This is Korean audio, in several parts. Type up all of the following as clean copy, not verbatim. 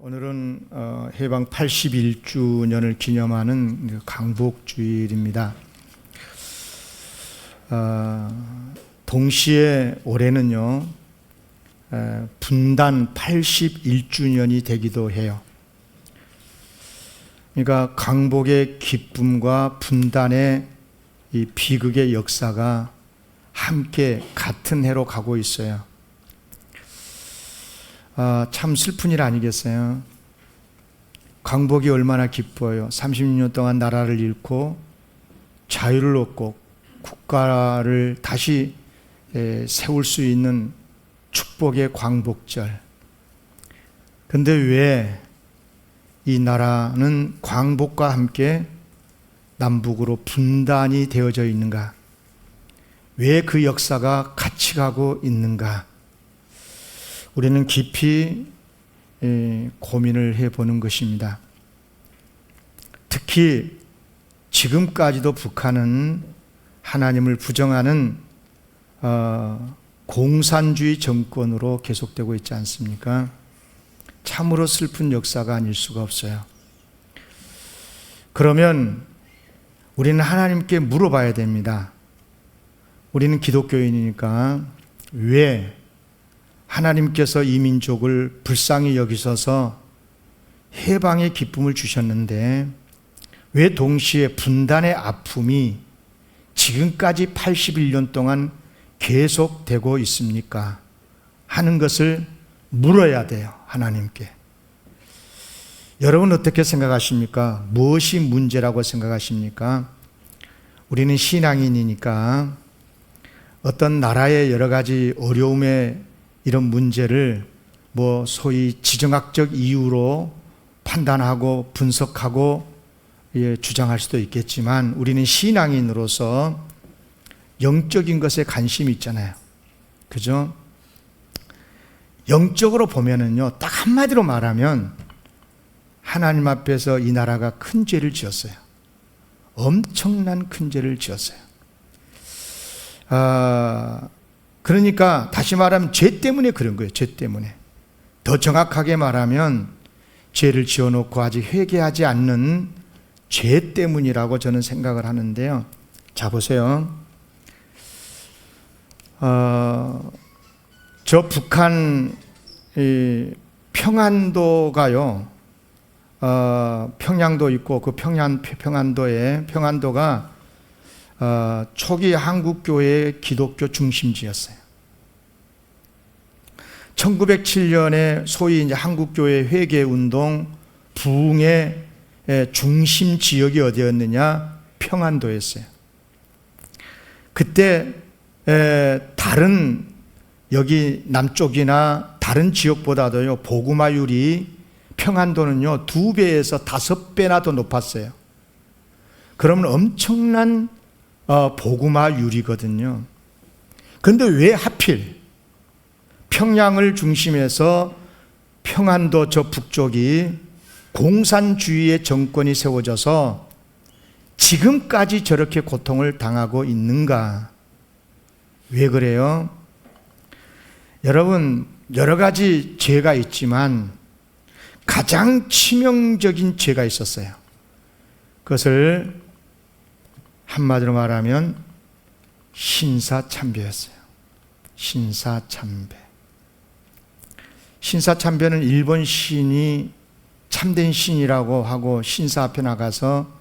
오늘은 해방 81주년을 기념하는 강복주일입니다. 동시에 올해는요 분단 81주년이 되기도 해요. 그러니까 강복의 기쁨과 분단의 이 비극의 역사가 함께 같은 해로 가고 있어요. 참 슬픈 일 아니겠어요? 강복이 얼마나 기뻐요. 36년 동안 나라를 잃고 자유를 얻고 국가를 다시 세울 수 있는 축복의 광복절. 근데 왜 이 나라는 광복과 함께 남북으로 분단이 되어져 있는가? 왜 그 역사가 같이 가고 있는가? 우리는 깊이 고민을 해보는 것입니다. 특히 지금까지도 북한은 하나님을 부정하는 공산주의 정권으로 계속되고 있지 않습니까? 참으로 슬픈 역사가 아닐 수가 없어요. 그러면 우리는 하나님께 물어봐야 됩니다. 우리는 기독교인이니까 왜 하나님께서 이 민족을 불쌍히 여기셔서 해방의 기쁨을 주셨는데 왜 동시에 분단의 아픔이 지금까지 81년 동안 계속되고 있습니까? 하는 것을 물어야 돼요, 하나님께. 여러분 어떻게 생각하십니까? 무엇이 문제라고 생각하십니까? 우리는 신앙인이니까 어떤 나라의 여러 가지 어려움에 이런 문제를 소위 지정학적 이유로 판단하고 분석하고 주장할 수도 있겠지만 우리는 신앙인으로서 영적인 것에 관심이 있잖아요. 그죠? 영적으로 보면은요, 딱 한마디로 말하면 하나님 앞에서 이 나라가 큰 죄를 지었어요. 엄청난 큰 죄를 지었어요. 그러니까 다시 말하면 죄 때문에 그런 거예요. 죄 때문에. 더 정확하게 말하면 죄를 지어놓고 아직 회개하지 않는 죄 때문이라고 저는 생각을 하는데요. 자, 보세요. 저 북한 평안도가요, 평양도 있고 그 평안도가 초기 한국교회의 기독교 중심지였어요. 1907년에 소위 이제 한국교회 회개운동 부흥의 중심 지역이 어디였느냐? 평안도였어요. 그때 다른 여기 남쪽이나 다른 지역보다도요 복음화율이 평안도는요 2배에서 5배나 더 높았어요. 그러면 엄청난 복음화율이거든요. 그런데 왜 하필 평양을 중심해서 평안도 저 북쪽이 공산주의의 정권이 세워져서 지금까지 저렇게 고통을 당하고 있는가? 왜 그래요? 여러분, 여러 가지 죄가 있지만 가장 치명적인 죄가 있었어요. 그것을 한마디로 말하면 신사참배였어요. 신사참배. 신사참배는 일본 신이 참된 신이라고 하고 신사 앞에 나가서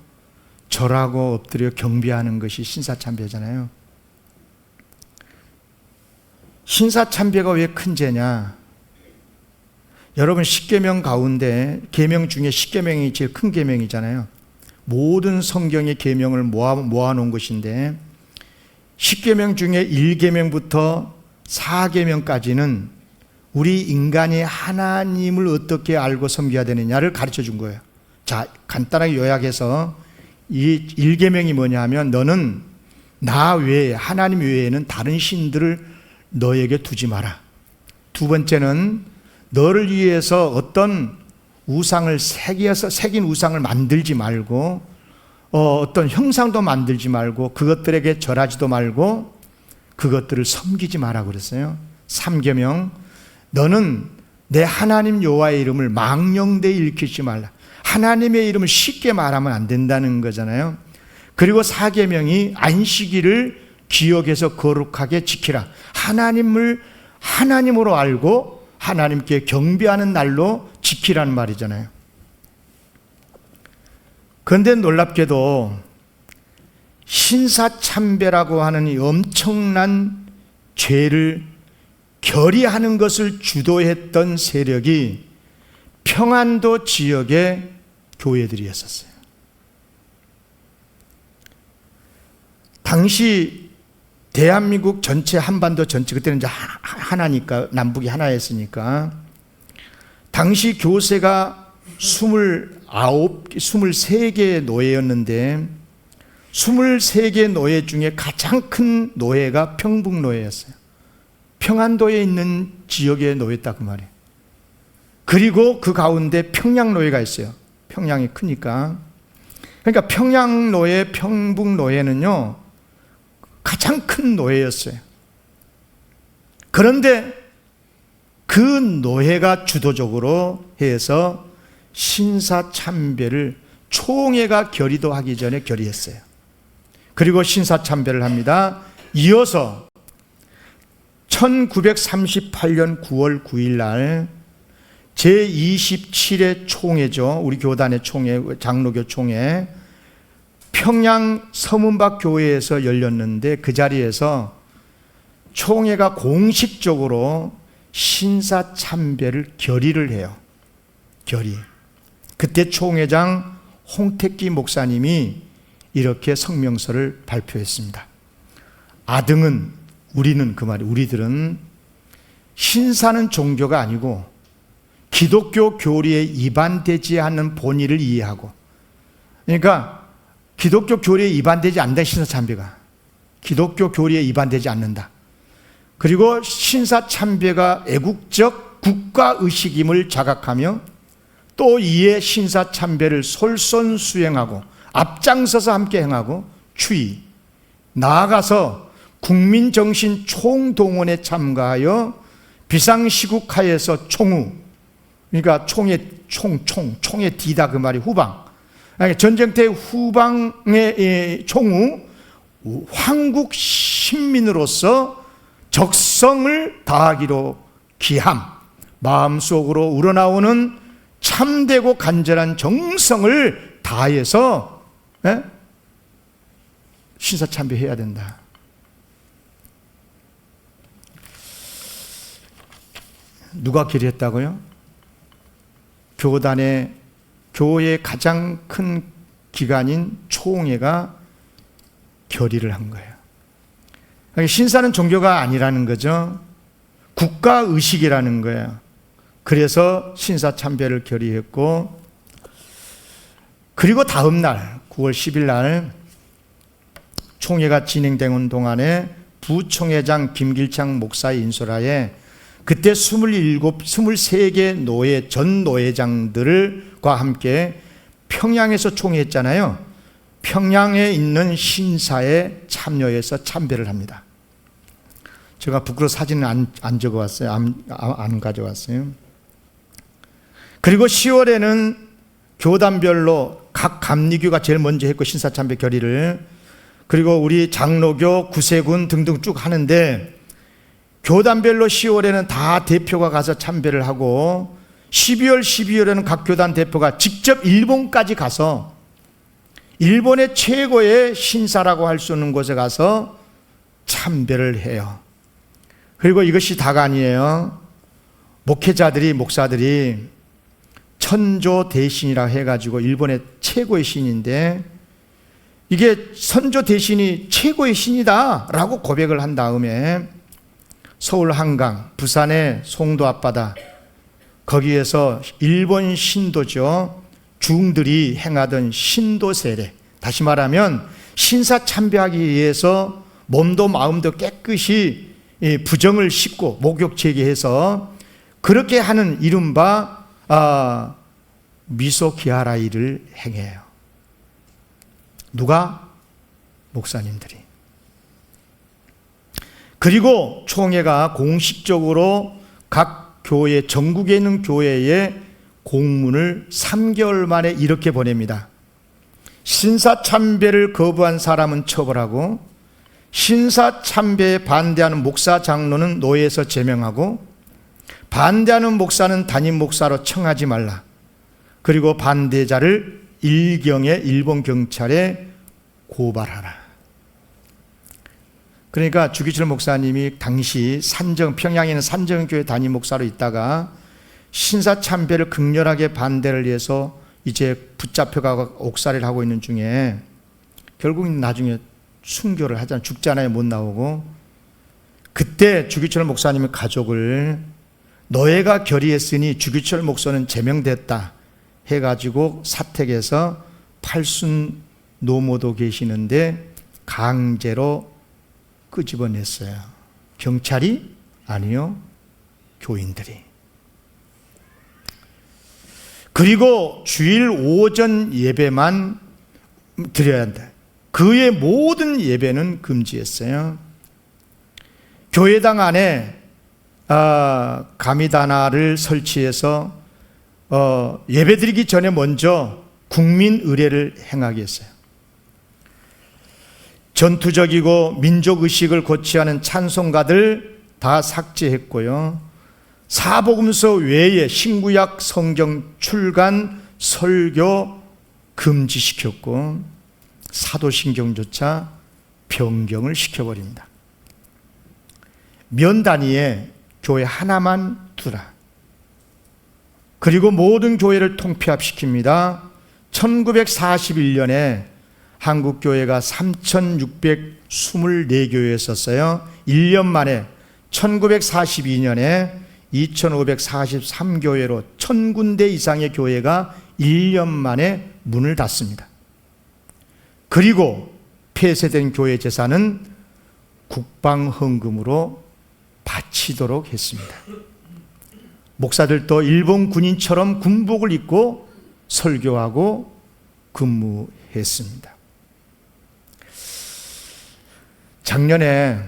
절하고 엎드려 경배하는 것이 신사참배잖아요. 신사참배가 왜 큰 죄냐? 여러분, 십계명 가운데 계명 중에 십계명이 제일 큰 계명이잖아요. 모든 성경의 계명을 모아놓은 것인데 십계명 중에 1계명부터 4계명까지는 우리 인간이 하나님을 어떻게 알고 섬겨야 되느냐를 가르쳐 준 거예요. 자, 간단하게 요약해서 이 1계명이 뭐냐 하면 너는 나 외에, 하나님 외에는 다른 신들을 너에게 두지 마라. 두 번째는 너를 위해서 어떤 우상을 새긴 우상을 만들지 말고 어떤 형상도 만들지 말고 그것들에게 절하지도 말고 그것들을 섬기지 마라 그랬어요. 3계명, 너는 내 하나님 여호와의 이름을 망령되이 일컫지 말라. 하나님의 이름을 쉽게 말하면 안 된다는 거잖아요. 그리고 4계명이 안식일을 기억해서 거룩하게 지키라. 하나님을 하나님으로 알고 하나님께 경배하는 날로 지키라는 말이잖아요. 그런데 놀랍게도 신사참배라고 하는 이 엄청난 죄를 결의하는 것을 주도했던 세력이 평안도 지역의 교회들이었었어요. 당시 대한민국 전체, 한반도 전체, 그때는 이제 하나니까, 남북이 하나였으니까, 당시 교세가 23개의 노예였는데 23개 노예 중에 가장 큰 노예가 평북노예였어요. 평안도에 있는 지역의 노예다 그 말이에요. 그리고 그 가운데 평양노예가 있어요. 평양이 크니까. 그러니까 평양노예, 평북노예는요 가장 큰 노예였어요. 그런데 그 노예가 주도적으로 해서 신사참배를 총회가 결의도 하기 전에 결의했어요. 그리고 신사참배를 합니다. 이어서 1938년 9월 9일 날 제27회 총회죠. 우리 교단의 총회, 장로교 총회, 평양 서문박 교회에서 열렸는데 그 자리에서 총회가 공식적으로 신사참배를 결의를 해요. 결의. 그때 총회장 홍택기 목사님이 이렇게 성명서를 발표했습니다. 아등은, 우리는, 그 말이 우리들은 신사는 종교가 아니고 기독교 교리에 위반되지 않는 본의를 이해하고, 그러니까 기독교 교리에 위반되지 않는다. 신사참배가 기독교 교리에 위반되지 않는다. 그리고 신사참배가 애국적 국가의식임을 자각하며 또 이에 신사참배를 솔선수행하고 앞장서서 함께 행하고 추이 나아가서 국민정신 총동원에 참가하여 비상시국하에서 총후, 그러니까 총에 뒤다 그 말이 후방, 전쟁터 후방의 총후 황국 신민으로서 적성을 다하기로 기함, 마음속으로 우러나오는 참되고 간절한 정성을 다해서 신사참배해야 된다. 누가 결의했다고요? 교회의 가장 큰 기관인 총회가 결의를 한 거예요. 신사는 종교가 아니라는 거죠. 국가의식이라는 거예요. 그래서 신사참배를 결의했고, 그리고 다음 날 9월 10일 날 총회가 진행되는 동안에 부총회장 김길창 목사의 인솔하에 그때 23개 노예, 전 노예장들과 함께 평양에서 총회했잖아요. 평양에 있는 신사에 참여해서 참배를 합니다. 제가 부끄러워 사진은 안 적어왔어요. 안 가져왔어요. 그리고 10월에는 교단별로 각 감리교가 제일 먼저 했고 신사참배 결의를, 그리고 우리 장로교, 구세군 등등 쭉 하는데 교단별로 10월에는 다 대표가 가서 참배를 하고 12월에는 각 교단 대표가 직접 일본까지 가서 일본의 최고의 신사라고 할 수 있는 곳에 가서 참배를 해요. 그리고 이것이 다가 아니에요. 목회자들이, 목사들이 천조 대신이라 해가지고 일본의 최고의 신인데, 이게 선조 대신이 최고의 신이다 라고 고백을 한 다음에 서울 한강, 부산의 송도 앞바다, 거기에서 일본 신도죠, 중들이 행하던 신도 세례, 다시 말하면 신사 참배하기 위해서 몸도 마음도 깨끗이 부정을 씻고 목욕 제기해서 그렇게 하는 이른바 미소기하라이를 행해요. 누가? 목사님들이. 그리고 총회가 공식적으로 각 교회, 전국에 있는 교회에 공문을 3개월 만에 이렇게 보냅니다. 신사참배를 거부한 사람은 처벌하고, 신사참배에 반대하는 목사 장로는 노예에서 제명하고, 반대하는 목사는 담임 목사로 청하지 말라. 그리고 반대자를 일경에 일본 경찰에 고발하라. 그러니까 주기철 목사님이 당시 평양에 있는 산정교회 담임 목사로 있다가 신사참배를 극렬하게 반대를 해서 이제 붙잡혀가 옥살이를 하고 있는 중에 결국은 나중에 순교를 하잖아요. 죽잖아요. 못 나오고. 그때 주기철 목사님의 가족을 노예가 결의했으니 주기철 목사는 제명됐다 해가지고 사택에서 팔순 노모도 계시는데 강제로 끄집어냈어요. 경찰이? 아니요, 교인들이. 그리고 주일 오전 예배만 드려야 한다. 그의 모든 예배는 금지했어요. 교회당 안에 가미다나를 설치해서 예배드리기 전에 먼저 국민 의례를 행하게 했어요. 전투적이고 민족의식을 고취하는 찬송가들 다 삭제했고요. 사복음서 외에 신구약 성경 출간 설교 금지시켰고, 사도신경조차 변경을 시켜버립니다. 면 단위에 교회 하나만 두라. 그리고 모든 교회를 통폐합시킵니다. 1941년에 한국교회가 3,624교회였었어요. 1년 만에 1942년에 2,543교회로 1,000군데 이상의 교회가 1년 만에 문을 닫습니다. 그리고 폐쇄된 교회 재산은 국방헌금으로 바치도록 했습니다. 목사들도 일본 군인처럼 군복을 입고 설교하고 근무했습니다. 작년에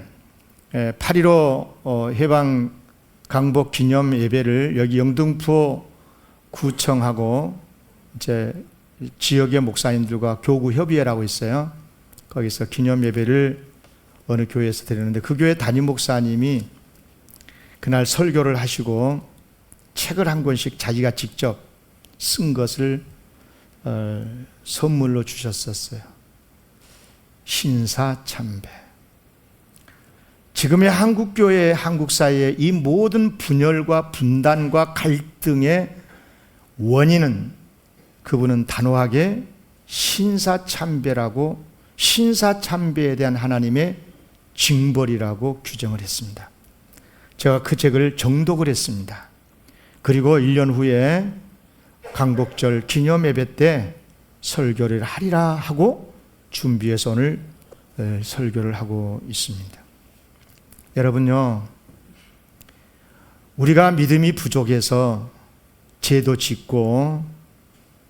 8.15 해방 강복 기념 예배를 여기 영등포 구청하고 이제 지역의 목사님들과 교구 협의회라고 있어요. 거기서 기념 예배를 어느 교회에서 드렸는데, 그 교회 담임 목사님이 그날 설교를 하시고 책을 한 권씩 자기가 직접 쓴 것을 선물로 주셨었어요. 신사참배. 지금의 한국교회, 한국사회의 이 모든 분열과 분단과 갈등의 원인은 그분은 단호하게 신사참배라고, 신사참배에 대한 하나님의 징벌이라고 규정을 했습니다. 제가 그 책을 정독을 했습니다. 그리고 1년 후에 강복절 기념 예배 때 설교를 하리라 하고 준비해서 오늘 설교를 하고 있습니다. 여러분요, 우리가 믿음이 부족해서 죄도 짓고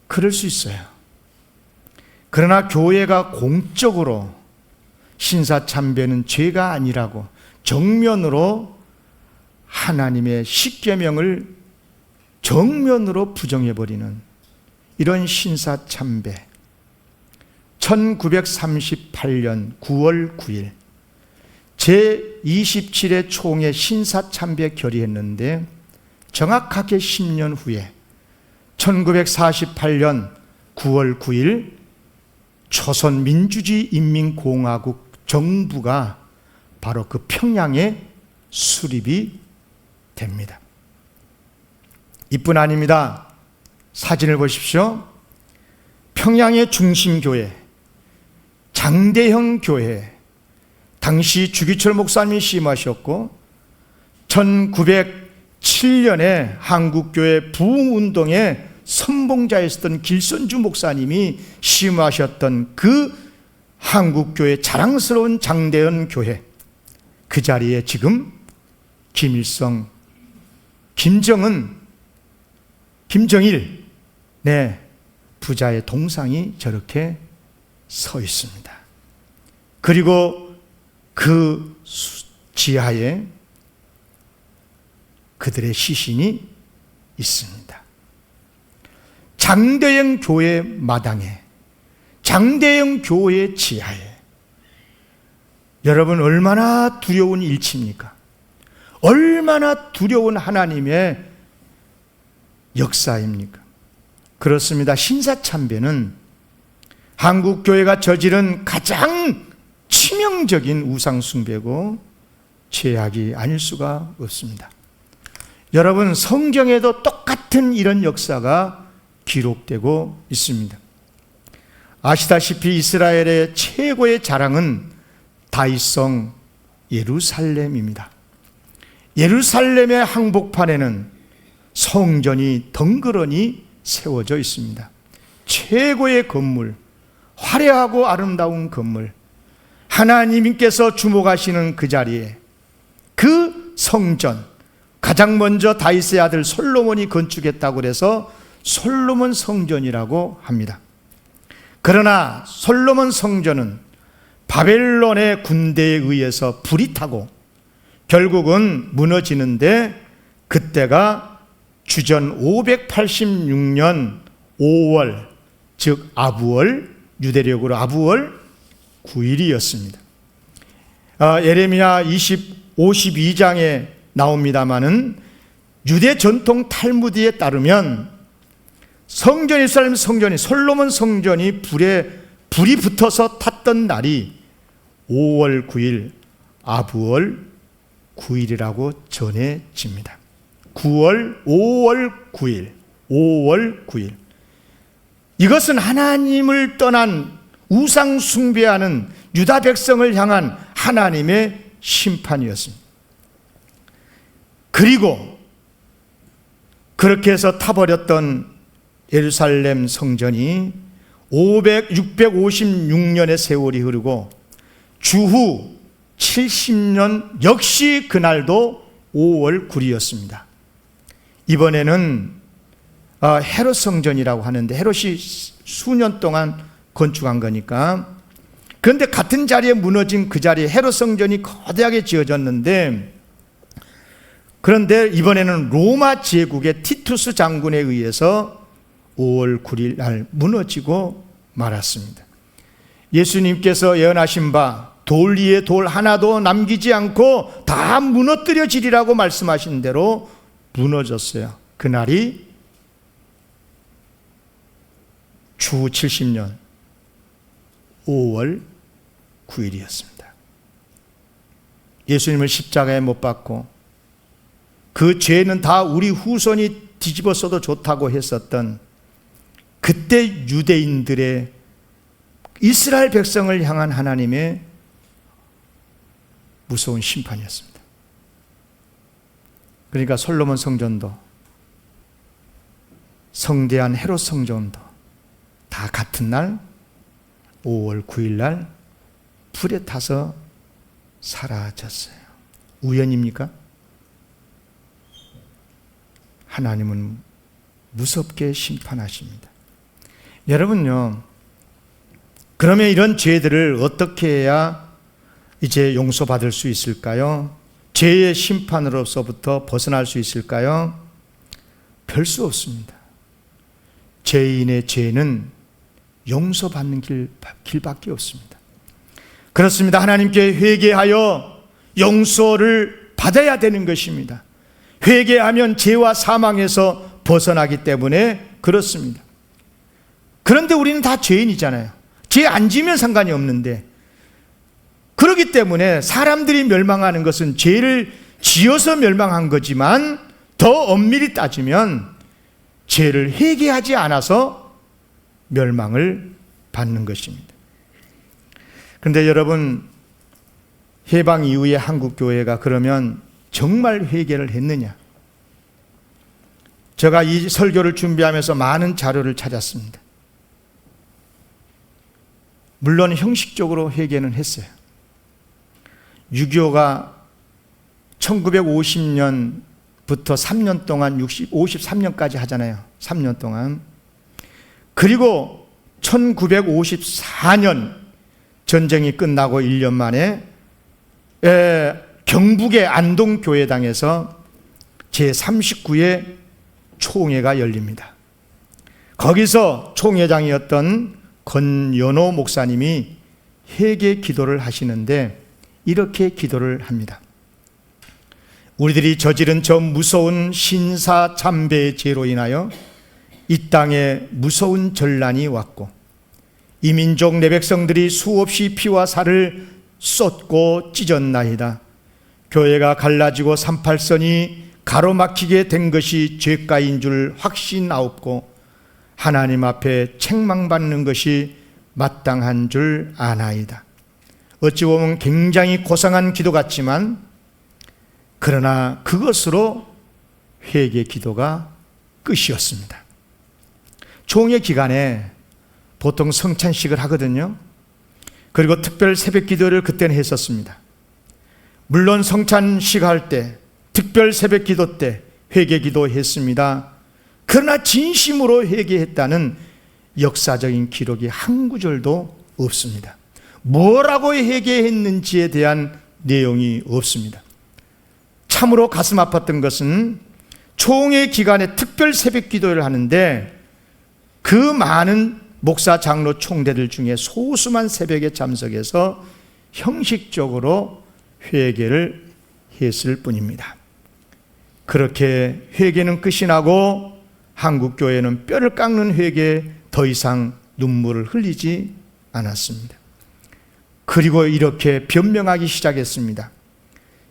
그럴 수 있어요. 그러나 교회가 공적으로 신사참배는 죄가 아니라고 정면으로 하나님의 십계명을 정면으로 부정해버리는 이런 신사참배, 1938년 9월 9일 제27회 총회 신사참배 결의했는데, 정확하게 10년 후에 1948년 9월 9일 조선민주주의 인민공화국 정부가 바로 그 평양에 수립이 됩니다. 이뿐 아닙니다. 사진을 보십시오. 평양의 중심교회, 장대형 교회, 당시 주기철 목사님이 심하셨고 1907년에 한국교회 부흥운동의 선봉자였던 길선주 목사님이 심하셨던 그 한국교회 자랑스러운 장대현 교회, 그 자리에 지금 김일성, 김정은, 김정일, 부자의 동상이 저렇게 서 있습니다. 그리고 그 지하에 그들의 시신이 있습니다. 장대영 교회 마당에, 장대영 교회 지하에, 여러분 얼마나 두려운 일치입니까? 얼마나 두려운 하나님의 역사입니까? 그렇습니다. 신사참배는 한국교회가 저지른 가장 치명적인 우상숭배고 죄악이 아닐 수가 없습니다. 여러분, 성경에도 똑같은 이런 역사가 기록되고 있습니다. 아시다시피 이스라엘의 최고의 자랑은 다윗성 예루살렘입니다. 예루살렘의 항복판에는 성전이 덩그러니 세워져 있습니다. 최고의 건물, 화려하고 아름다운 건물, 하나님께서 주목하시는 그 자리에 그 성전, 가장 먼저 다윗의 아들 솔로몬이 건축했다고 해서 솔로몬 성전이라고 합니다. 그러나 솔로몬 성전은 바벨론의 군대에 의해서 불이 타고 결국은 무너지는데, 그때가 주전 586년 5월, 즉 아부월, 유대력으로 아부월 9일이었습니다. 예레미야 52장에 나옵니다마는 유대 전통 탈무드에 따르면 성전, 예루살렘 성전이, 솔로몬 성전이 불이 붙어서 탔던 날이 5월 9일 아부월 9일이라고 전해집니다. 5월 9일. 이것은 하나님을 떠난 우상 숭배하는 유다 백성을 향한 하나님의 심판이었습니다. 그리고 그렇게 해서 타버렸던 예루살렘 성전이 656년의 세월이 흐르고 주후 70년 역시 그날도 5월 9일이었습니다. 이번에는 헤롯 성전이라고 하는데, 헤롯이 수년 동안 건축한 거니까. 그런데 같은 자리에 무너진 그 자리에 헤롯 성전이 거대하게 지어졌는데, 그런데 이번에는 로마 제국의 티투스 장군에 의해서 5월 9일 날 무너지고 말았습니다. 예수님께서 예언하신 바 돌 위에 돌 하나도 남기지 않고 다 무너뜨려지리라고 말씀하신 대로 무너졌어요. 그날이 주후 70년 5월 9일이었습니다. 예수님을 십자가에 못 박고 그 죄는 다 우리 후손이 뒤집어 써도 좋다고 했었던 그때 유대인들의, 이스라엘 백성을 향한 하나님의 무서운 심판이었습니다. 그러니까 솔로몬 성전도, 성대한 헤롯 성전도 다 같은 날 5월 9일 날 불에 타서 사라졌어요. 우연입니까? 하나님은 무섭게 심판하십니다. 여러분요, 그러면 이런 죄들을 어떻게 해야 이제 용서받을 수 있을까요? 죄의 심판으로서부터 벗어날 수 있을까요? 별 수 없습니다. 죄인의 죄는 용서받는 길밖에 없습니다. 그렇습니다. 하나님께 회개하여 용서를 받아야 되는 것입니다. 회개하면 죄와 사망에서 벗어나기 때문에 그렇습니다. 그런데 우리는 다 죄인이잖아요. 죄 안 지면 상관이 없는데, 그렇기 때문에 사람들이 멸망하는 것은 죄를 지어서 멸망한 거지만, 더 엄밀히 따지면 죄를 회개하지 않아서 멸망을 받는 것입니다. 그런데 여러분, 해방 이후에 한국교회가 그러면 정말 회개를 했느냐? 제가 이 설교를 준비하면서 많은 자료를 찾았습니다. 물론 형식적으로 회개는 했어요. 6.25가 1950년부터 3년 동안 53년까지 하잖아요. 3년 동안. 그리고 1954년 전쟁이 끝나고 1년 만에 경북의 안동교회당에서 제39회 총회가 열립니다. 거기서 총회장이었던 권연호 목사님이 회개 기도를 하시는데 이렇게 기도를 합니다. 우리들이 저지른 저 무서운 신사참배의 죄로 인하여 이 땅에 무서운 전란이 왔고 이 민족 내 백성들이 수없이 피와 살을 쏟고 찢었나이다. 교회가 갈라지고 38선이 가로막히게 된 것이 죄가인 줄 확신하옵고 하나님 앞에 책망받는 것이 마땅한 줄 아나이다. 어찌 보면 굉장히 고상한 기도 같지만 그러나 그것으로 회개 기도가 끝이었습니다. 총회 기간에 보통 성찬식을 하거든요. 그리고 특별 새벽 기도를 그때는 했었습니다. 물론 성찬식 할 때, 특별 새벽 기도 때 회개 기도했습니다. 그러나 진심으로 회개했다는 역사적인 기록이 한 구절도 없습니다. 뭐라고 회개했는지에 대한 내용이 없습니다. 참으로 가슴 아팠던 것은 총회 기간에 특별 새벽 기도를 하는데 그 많은 목사, 장로, 총대들 중에 소수만 새벽에 참석해서 형식적으로 회개를 했을 뿐입니다. 그렇게 회개는 끝이 나고 한국교회는 뼈를 깎는 회개에 더 이상 눈물을 흘리지 않았습니다. 그리고 이렇게 변명하기 시작했습니다.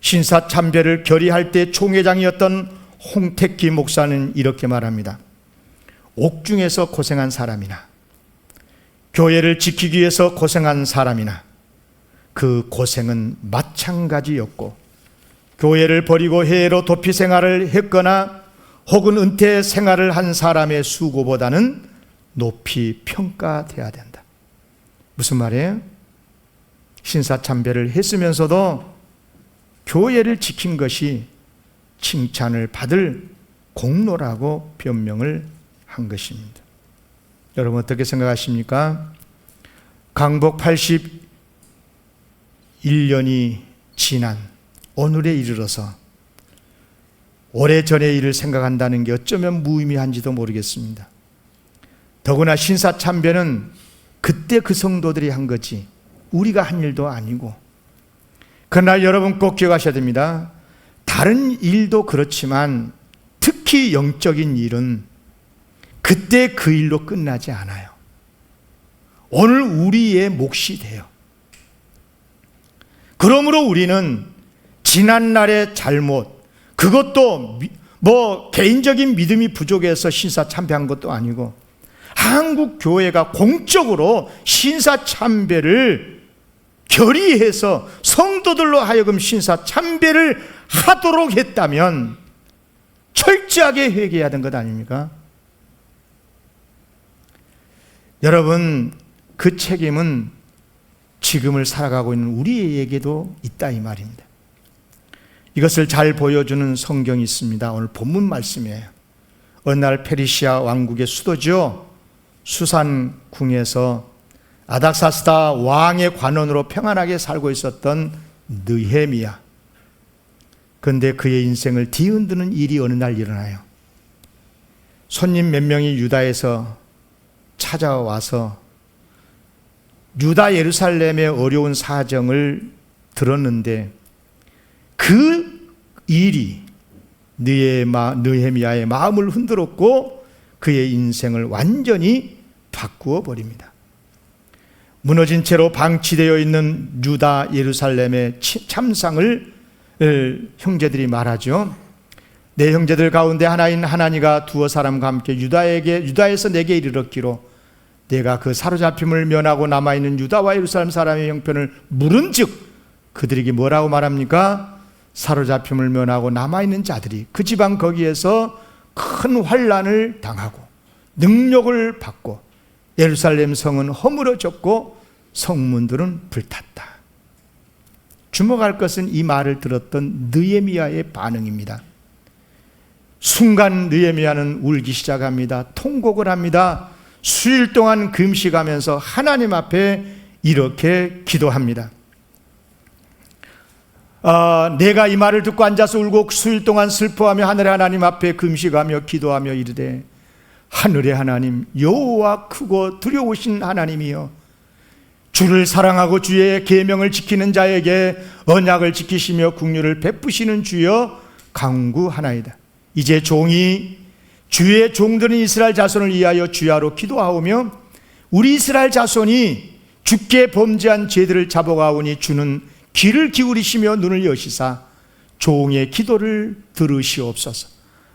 신사참배를 결의할 때 총회장이었던 홍택기 목사는 이렇게 말합니다. 옥중에서 고생한 사람이나 교회를 지키기 위해서 고생한 사람이나 그 고생은 마찬가지였고 교회를 버리고 해외로 도피 생활을 했거나 혹은 은퇴 생활을 한 사람의 수고보다는 높이 평가돼야 된다. 무슨 말이에요? 신사참배를 했으면서도 교회를 지킨 것이 칭찬을 받을 공로라고 변명을 한 것입니다. 여러분 어떻게 생각하십니까? 강복 81년이 지난 오늘에 이르러서 오래전의 일을 생각한다는 게 어쩌면 무의미한지도 모르겠습니다. 더구나 신사참배는 그때 그 성도들이 한 거지 우리가 한 일도 아니고, 그러나 여러분 꼭 기억하셔야 됩니다. 다른 일도 그렇지만 특히 영적인 일은 그때 그 일로 끝나지 않아요. 오늘 우리의 몫이 돼요. 그러므로 우리는 지난날의 잘못, 그것도 개인적인 믿음이 부족해서 신사참배한 것도 아니고 한국 교회가 공적으로 신사참배를 결의해서 성도들로 하여금 신사참배를 하도록 했다면 철저하게 회개해야 하는 것 아닙니까? 여러분, 그 책임은 지금을 살아가고 있는 우리에게도 있다 이 말입니다. 이것을 잘 보여주는 성경이 있습니다. 오늘 본문 말씀이에요. 어느 날 페르시아 왕국의 수도죠, 수산궁에서 아닥사스다 왕의 관원으로 평안하게 살고 있었던 느헤미야. 그런데 그의 인생을 뒤흔드는 일이 어느 날 일어나요. 손님 몇 명이 유다에서 찾아와서 유다 예루살렘의 어려운 사정을 들었는데 그 일이 느헤미야의 마음을 흔들었고 그의 인생을 완전히 바꾸어 버립니다. 무너진 채로 방치되어 있는 유다 예루살렘의 참상을 형제들이 말하죠. 내 형제들 가운데 하나인 하나니가 두어 사람과 함께 유다에서 내게 이르렀기로 내가 그 사로잡힘을 면하고 남아있는 유다와 예루살렘 사람의 형편을 물은즉 그들에게 뭐라고 말합니까? 사로잡힘을 면하고 남아있는 자들이 그 지방 거기에서 큰 환난을 당하고 능력을 받고 예루살렘 성은 허물어졌고 성문들은 불탔다. 주목할 것은 이 말을 들었던 느헤미야의 반응입니다. 순간 느헤미야는 울기 시작합니다. 통곡을 합니다. 수일 동안 금식하면서 하나님 앞에 이렇게 기도합니다. 내가 이 말을 듣고 앉아서 울고 수일 동안 슬퍼하며 하늘의 하나님 앞에 금식하며 기도하며 이르되, 하늘의 하나님 여호와 크고 두려우신 하나님이여, 주를 사랑하고 주의 계명을 지키는 자에게 언약을 지키시며 긍휼을 베푸시는 주여 간구하나이다. 이제 종이 주의 종들은 이스라엘 자손을 위하여 주야로 기도하오며 우리 이스라엘 자손이 주께 범죄한 죄들을 잡아가오니 주는 귀를 기울이시며 눈을 여시사 종의 기도를 들으시옵소서.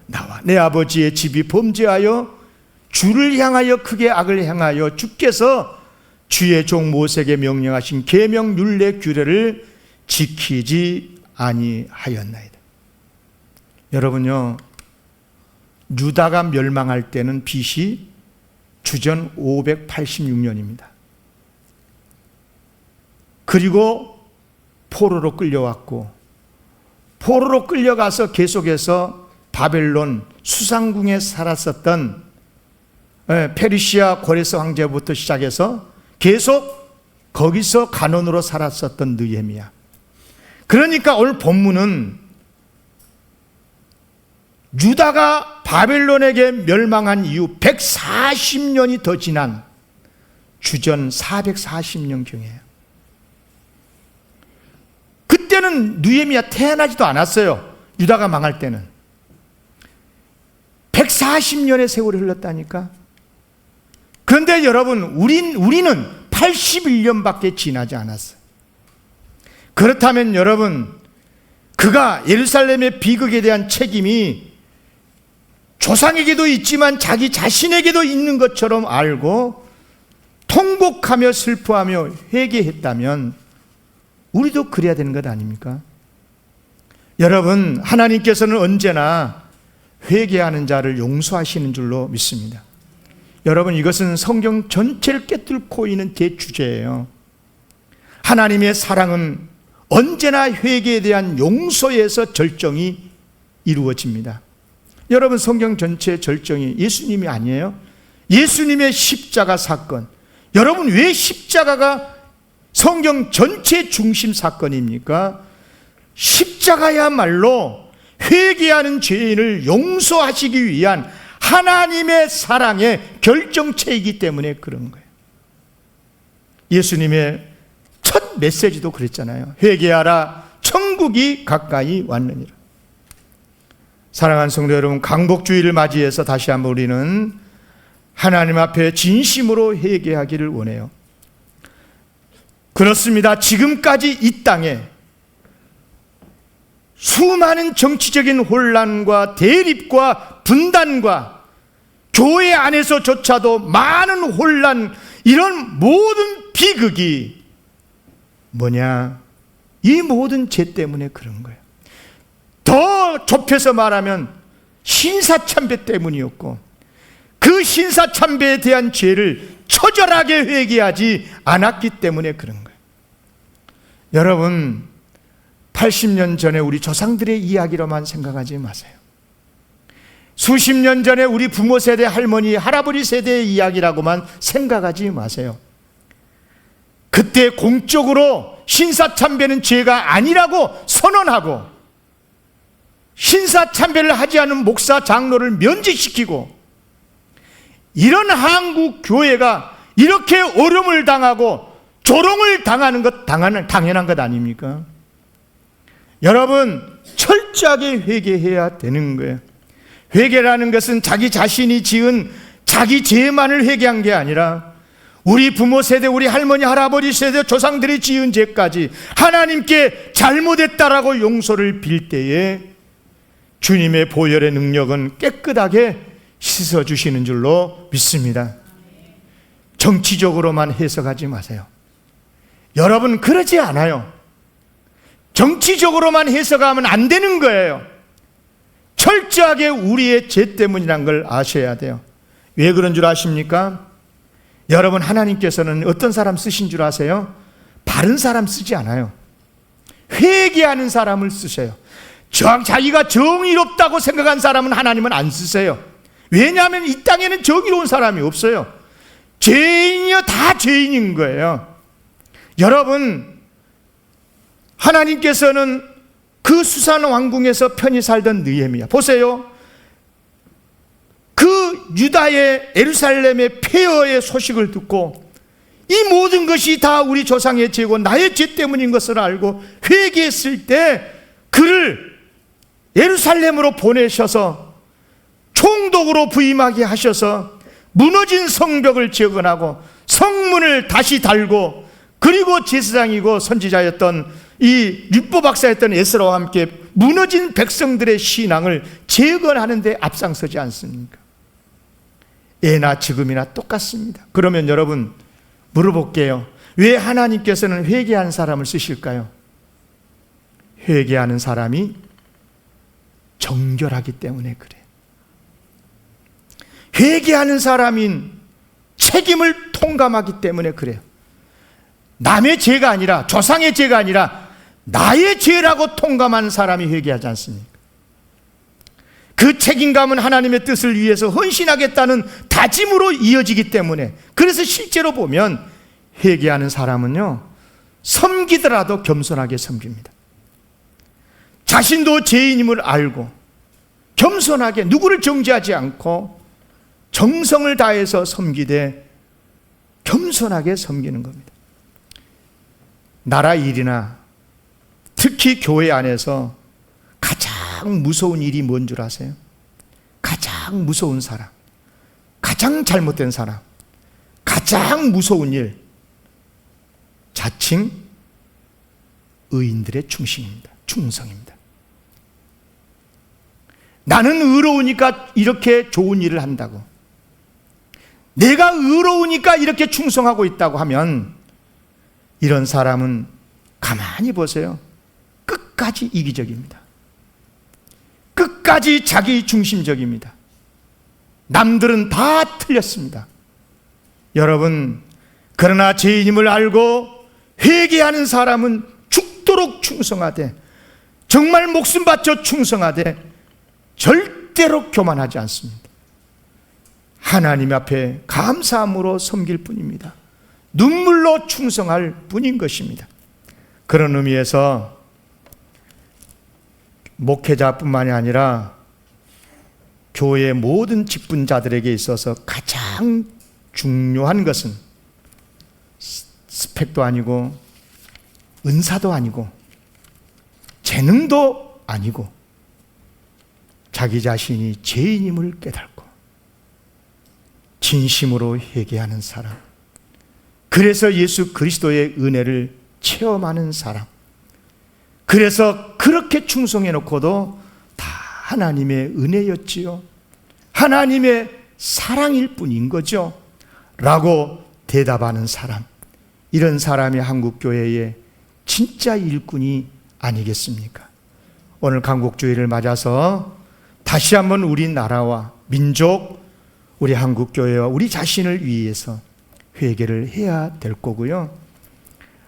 나와 내 아버지의 집이 범죄하여 주를 향하여 크게 악을 행하여 주께서 주의 종 모세에게 명령하신 계명 율례 규례를 지키지 아니하였나이다. 여러분요, 유다가 멸망할 때는 BC 주전 586년입니다. 그리고 포로로 끌려왔고, 포로로 끌려가서 계속해서 바벨론 수상궁에 살았었던 페르시아 고레스 황제부터 시작해서 계속 거기서 간원으로 살았었던 느헤미야. 그러니까 오늘 본문은 유다가 바벨론에게 멸망한 이후 140년이 더 지난 주전 440년경이에요. 그때는 느헤미야 태어나지도 않았어요. 유다가 망할 때는 140년의 세월이 흘렀다니까. 그런데 여러분, 우리는 81년밖에 지나지 않았어요. 그렇다면 여러분, 그가 예루살렘의 비극에 대한 책임이 조상에게도 있지만 자기 자신에게도 있는 것처럼 알고 통곡하며 슬퍼하며 회개했다면 우리도 그래야 되는 것 아닙니까? 여러분, 하나님께서는 언제나 회개하는 자를 용서하시는 줄로 믿습니다. 여러분, 이것은 성경 전체를 꿰뚫고 있는 대주제예요. 하나님의 사랑은 언제나 회개에 대한 용서에서 절정이 이루어집니다. 여러분, 성경 전체의 절정이 예수님이 아니에요? 예수님의 십자가 사건. 여러분, 왜 십자가가 성경 전체 중심 사건입니까? 십자가야말로 회개하는 죄인을 용서하시기 위한 하나님의 사랑의 결정체이기 때문에 그런 거예요. 예수님의 첫 메시지도 그랬잖아요. 회개하라, 천국이 가까이 왔느니라. 사랑하는 성도 여러분, 강복주의를 맞이해서 다시 한번 우리는 하나님 앞에 진심으로 회개하기를 원해요. 그렇습니다. 지금까지 이 땅에 수많은 정치적인 혼란과 대립과 분단과 교회 안에서조차도 많은 혼란, 이런 모든 비극이 뭐냐? 이 모든 죄 때문에 그런 거예요. 더 좁혀서 말하면 신사참배 때문이었고, 그 신사참배에 대한 죄를 처절하게 회개하지 않았기 때문에 그런 거예요. 여러분, 80년 전에 우리 조상들의 이야기로만 생각하지 마세요. 수십 년 전에 우리 부모 세대, 할머니, 할아버지 세대의 이야기라고만 생각하지 마세요. 그때 공적으로 신사참배는 죄가 아니라고 선언하고 신사참배를 하지 않은 목사, 장로를 면제시키고, 이런 한국 교회가 이렇게 어려움을 당하고 조롱을 당하는 것 당연한 것 아닙니까? 여러분, 철저하게 회개해야 되는 거예요. 회개라는 것은 자기 자신이 지은 자기 죄만을 회개한 게 아니라 우리 부모 세대, 우리 할머니, 할아버지 세대, 조상들이 지은 죄까지 하나님께 잘못했다라고 용서를 빌 때에 주님의 보혈의 능력은 깨끗하게 씻어주시는 줄로 믿습니다. 정치적으로만 해석하지 마세요. 여러분, 그러지 않아요. 정치적으로만 해석하면 안 되는 거예요. 철저하게 우리의 죄 때문이란 걸 아셔야 돼요. 왜 그런 줄 아십니까? 여러분, 하나님께서는 어떤 사람 쓰신 줄 아세요? 바른 사람 쓰지 않아요. 회개하는 사람을 쓰세요. 자기가 정의롭다고 생각한 사람은 하나님은 안 쓰세요. 왜냐하면 이 땅에는 정의로운 사람이 없어요. 죄인이요, 다 죄인인 거예요. 여러분, 하나님께서는 그 수산 왕궁에서 편히 살던 느헤미야, 보세요. 그 유다의 예루살렘의 폐허의 소식을 듣고 이 모든 것이 다 우리 조상의 죄고 나의 죄 때문인 것을 알고 회개했을 때 그를 예루살렘으로 보내셔서 총독으로 부임하게 하셔서 무너진 성벽을 재건하고 성문을 다시 달고, 그리고 제사장이고 선지자였던 이 율법학사였던 에스라와 함께 무너진 백성들의 신앙을 재건하는 데 앞장서지 않습니까? 예나 지금이나 똑같습니다. 그러면 여러분 물어볼게요. 왜 하나님께서는 회개한 사람을 쓰실까요? 회개하는 사람이 정결하기 때문에 그래요. 회개하는 사람인 책임을 통감하기 때문에 그래요. 남의 죄가 아니라, 조상의 죄가 아니라 나의 죄라고 통감하는 사람이 회개하지 않습니까? 그 책임감은 하나님의 뜻을 위해서 헌신하겠다는 다짐으로 이어지기 때문에, 그래서 실제로 보면 회개하는 사람은요, 섬기더라도 겸손하게 섬깁니다. 자신도 죄인임을 알고 겸손하게 누구를 정죄하지 않고 정성을 다해서 섬기되 겸손하게 섬기는 겁니다. 나라 일이나 특히 교회 안에서 가장 무서운 일이 뭔 줄 아세요? 가장 무서운 사람, 가장 잘못된 사람, 가장 무서운 일, 자칭 의인들의 충성입니다. 나는 의로우니까 이렇게 좋은 일을 한다고, 내가 의로우니까 이렇게 충성하고 있다고 하면 이런 사람은 가만히 보세요. 끝까지 이기적입니다. 끝까지 자기 중심적입니다. 남들은 다 틀렸습니다. 여러분, 그러나 죄인임을 알고 회개하는 사람은 죽도록 충성하되, 정말 목숨 바쳐 충성하되 절대로 교만하지 않습니다. 하나님 앞에 감사함으로 섬길 뿐입니다. 눈물로 충성할 뿐인 것입니다. 그런 의미에서 목회자뿐만이 아니라 교회의 모든 직분자들에게 있어서 가장 중요한 것은 스펙도 아니고 은사도 아니고 재능도 아니고 자기 자신이 죄인임을 깨닫고 진심으로 회개하는 사람, 그래서 예수 그리스도의 은혜를 체험하는 사람, 그래서 그렇게 충성해 놓고도 다 하나님의 은혜였지요, 하나님의 사랑일 뿐인 거죠 라고 대답하는 사람, 이런 사람이 한국교회의 진짜 일꾼이 아니겠습니까? 오늘 강국주의를 맞아서 다시 한번 우리 나라와 민족, 우리 한국교회와 우리 자신을 위해서 회개를 해야 될 거고요.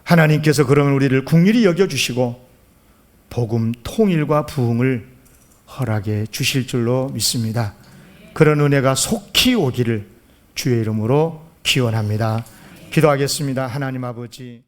하나님께서 그러면 우리를 긍휼히 여겨주시고 복음 통일과 부흥을 허락해 주실 줄로 믿습니다. 그런 은혜가 속히 오기를 주의 이름으로 기원합니다. 기도하겠습니다. 하나님 아버지,